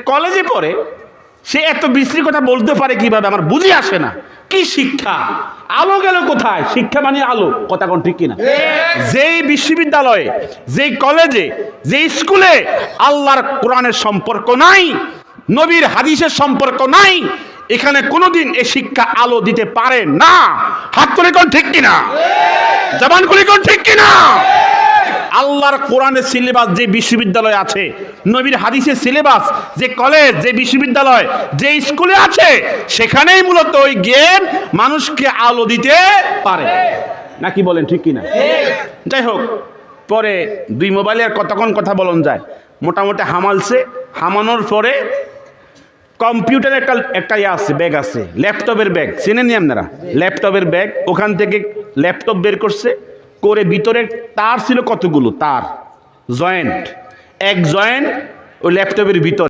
কলেজে পড়ে, সে এত বিশ্রী কথা বলতে পারে কিভাবে আমার বুঝে আসে না। কি শিক্ষা? আলো গেল কোথায়? শিক্ষা মানে আলো, কথা কোন ঠিক কিনা? যেই বিশ্ববিদ্যালয়ে, যেই কলেজে, যেই স্কুলে আল্লাহর কোরআনের সম্পর্ক নাই, নবীর হাদিসের সম্পর্ক নাই, এখানে কোনোদিন এই শিক্ষা আলো দিতে পারে না। হাত তুলে কোন ঠিক কিনা? জবান খুলে কোন ঠিক কিনা? আল্লাহর কোরআনের সিলেবাস যে বিশ্ববিদ্যালয় আছে, নবীর হাদিসের সিলেবাস যে কলেজ, যে বিশ্ববিদ্যালয়, যে স্কুলে আছে, সেখানেই মূলত ওই জ্ঞান মানুষকে আলো দিতে পারে। নাকি বলেন ঠিক কিনা? যাই হোক, পরে দুই মোবাইলের কতক্ষণ কথা বলন যায়, মোটামুটি হামালছে। হামানোর পরে কম্পিউটারের একটা আছে, ব্যাগ আছে, ল্যাপটপের ব্যাগ, চেনেন নি আপনারা? ল্যাপটপের ব্যাগ, ওখান থেকে ল্যাপটপ বের করছে, করে ভিতরে তার ছিল কতগুলো তার, জয়েন্ট, এক জয়েন্ট ওই ল্যাপটপের ভিতরে।